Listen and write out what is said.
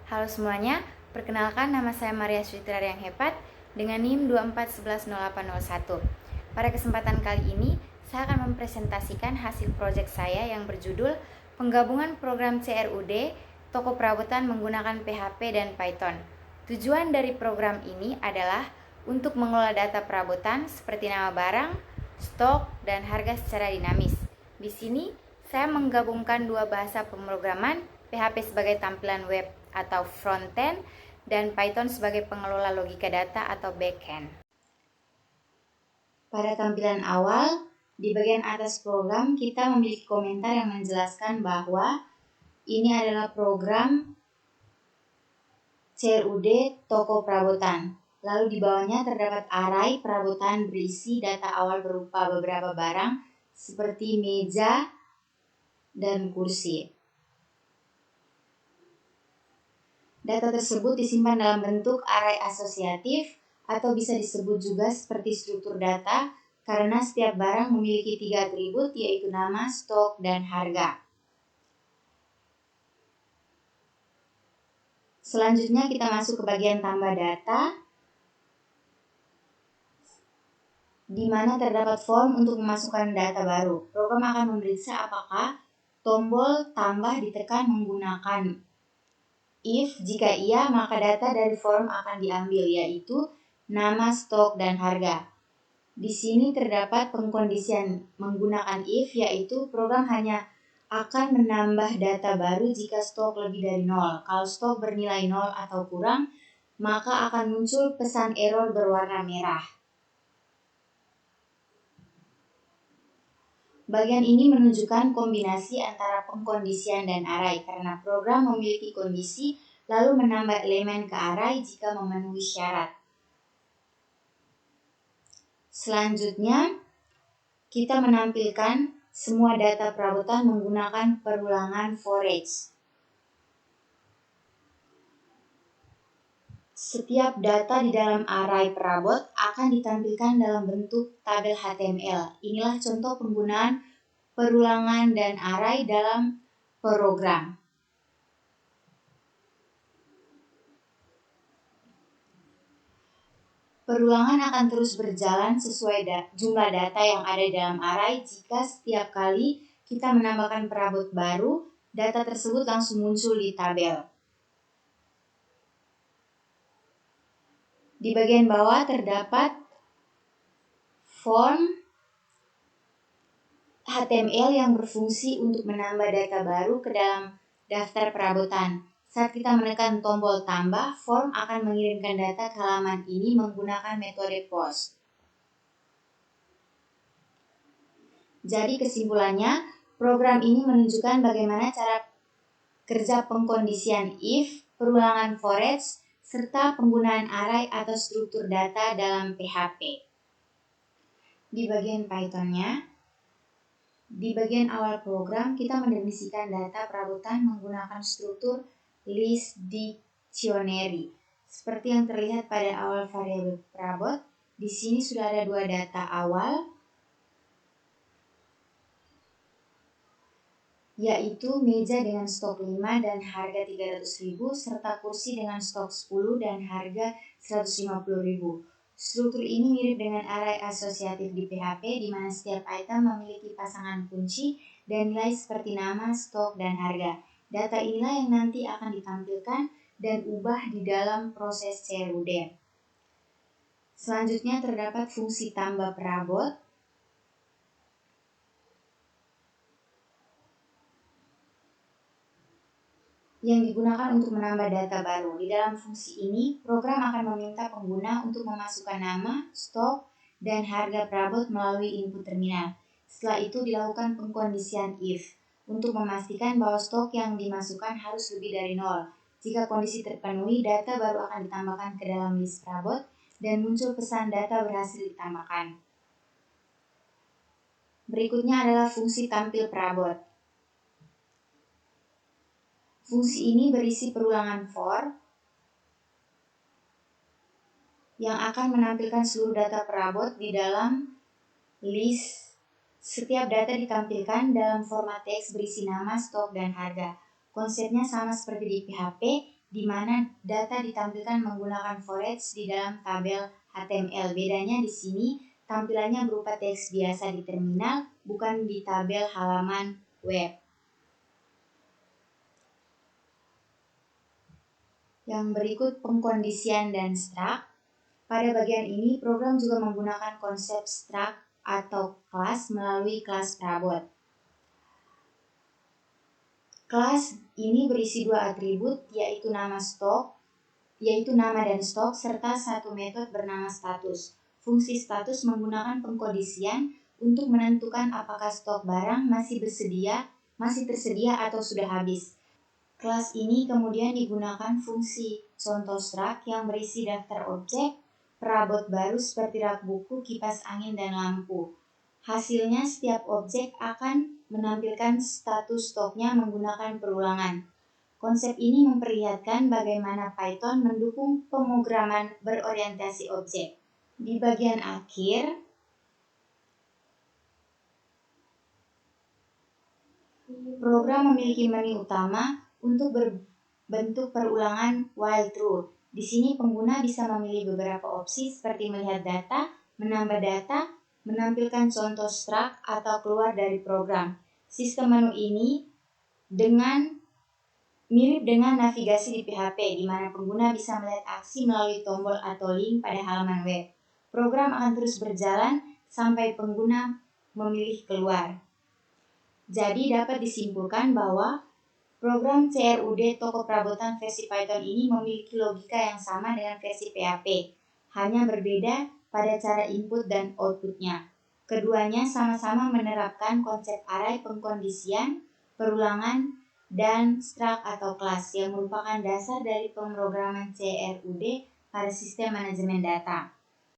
Halo semuanya, perkenalkan nama saya Maria Switrar yang hebat dengan NIM 24110801. Pada kesempatan kali ini, saya akan mempresentasikan hasil proyek saya yang berjudul Penggabungan Program CRUD Toko Perabotan menggunakan PHP dan Python. Tujuan dari program ini adalah untuk mengelola data perabotan seperti nama barang, stok, dan harga secara dinamis. Di sini, saya menggabungkan dua bahasa pemrograman, PHP sebagai tampilan web atau front-end, dan Python sebagai pengelola logika data atau back-end. Pada tampilan awal, di bagian atas program kita memiliki komentar yang menjelaskan bahwa ini adalah program CRUD Toko Perabotan. Lalu di bawahnya terdapat array perabotan berisi data awal berupa beberapa barang seperti meja dan kursi. Data tersebut disimpan dalam bentuk array asosiatif atau bisa disebut juga seperti struktur data karena setiap barang memiliki 3 atribut yaitu nama, stok, dan harga. Selanjutnya kita masuk ke bagian tambah data di mana terdapat form untuk memasukkan data baru. Program akan memeriksa apakah tombol tambah ditekan menggunakan if. Jika iya, maka data dari form akan diambil, yaitu nama, stok, dan harga. Di sini terdapat pengkondisian menggunakan if, yaitu program hanya akan menambah data baru jika stok lebih dari 0. Kalau stok bernilai 0 atau kurang, maka akan muncul pesan error berwarna merah. Bagian ini menunjukkan kombinasi antara pengkondisian dan array karena program memiliki kondisi lalu menambah elemen ke array jika memenuhi syarat. Selanjutnya, kita menampilkan semua data perabotan menggunakan perulangan for each. Setiap data di dalam array perabot akan ditampilkan dalam bentuk tabel HTML. Inilah contoh penggunaan perulangan dan array dalam program. Perulangan akan terus berjalan sesuai jumlah data yang ada di dalam array. Jika setiap kali kita menambahkan perabot baru, data tersebut langsung muncul di tabel. Di bagian bawah terdapat form HTML yang berfungsi untuk menambah data baru ke dalam daftar perabotan. Saat kita menekan tombol tambah, form akan mengirimkan data ke halaman ini menggunakan metode post. Jadi kesimpulannya, program ini menunjukkan bagaimana cara kerja pengkondisian if, perulangan for each, serta penggunaan array atau struktur data dalam PHP. Di bagian Python-nya, di bagian awal program kita mendefinisikan data perabotan menggunakan struktur list dictionary. Seperti yang terlihat pada awal variabel perabot, di sini sudah ada dua data awal, yaitu meja dengan stok 5 dan harga 300.000 serta kursi dengan stok 10 dan harga 150.000. Struktur ini mirip dengan array asosiatif di PHP di mana setiap item memiliki pasangan kunci dan nilai seperti nama, stok, dan harga. Data inilah yang nanti akan ditampilkan dan ubah di dalam proses CRUD. Selanjutnya terdapat fungsi tambah perabot yang digunakan untuk menambah data baru. Di dalam fungsi ini, program akan meminta pengguna untuk memasukkan nama, stok, dan harga perabot melalui input terminal. Setelah itu dilakukan pengkondisian if untuk memastikan bahwa stok yang dimasukkan harus lebih dari 0. Jika kondisi terpenuhi, data baru akan ditambahkan ke dalam list perabot dan muncul pesan data berhasil ditambahkan. Berikutnya adalah fungsi tampil perabot. Fungsi ini berisi perulangan for yang akan menampilkan seluruh data perabot di dalam list. Setiap data ditampilkan dalam format teks berisi nama, stok, dan harga. Konsepnya sama seperti di PHP, di mana data ditampilkan menggunakan forage di dalam tabel HTML. Bedanya di sini tampilannya berupa teks biasa di terminal, bukan di tabel halaman web. Yang berikut pengkondisian dan struct. Pada bagian ini, program juga menggunakan konsep struct atau kelas melalui kelas perabot. Kelas ini berisi dua atribut, yaitu nama dan stok, serta satu metode bernama status. Fungsi status menggunakan pengkondisian untuk menentukan apakah stok barang masih tersedia atau sudah habis. Kelas ini kemudian digunakan fungsi contoh struct yang berisi daftar objek, perabot baru seperti rak buku, kipas angin, dan lampu. Hasilnya setiap objek akan menampilkan status stoknya menggunakan perulangan. Konsep ini memperlihatkan bagaimana Python mendukung pemrograman berorientasi objek. Di bagian akhir, program memiliki menu utama untuk berbentuk perulangan while true. Di sini pengguna bisa memilih beberapa opsi seperti melihat data, menambah data, menampilkan contoh struct, atau keluar dari program. Sistem menu ini mirip dengan navigasi di PHP, di mana pengguna bisa melihat aksi melalui tombol atau link pada halaman web. Program akan terus berjalan sampai pengguna memilih keluar. Jadi dapat disimpulkan bahwa program CRUD toko perabotan versi Python ini memiliki logika yang sama dengan versi PHP, hanya berbeda pada cara input dan outputnya. Keduanya sama-sama menerapkan konsep array pengkondisian, perulangan, dan struct atau kelas yang merupakan dasar dari pemrograman CRUD pada sistem manajemen data.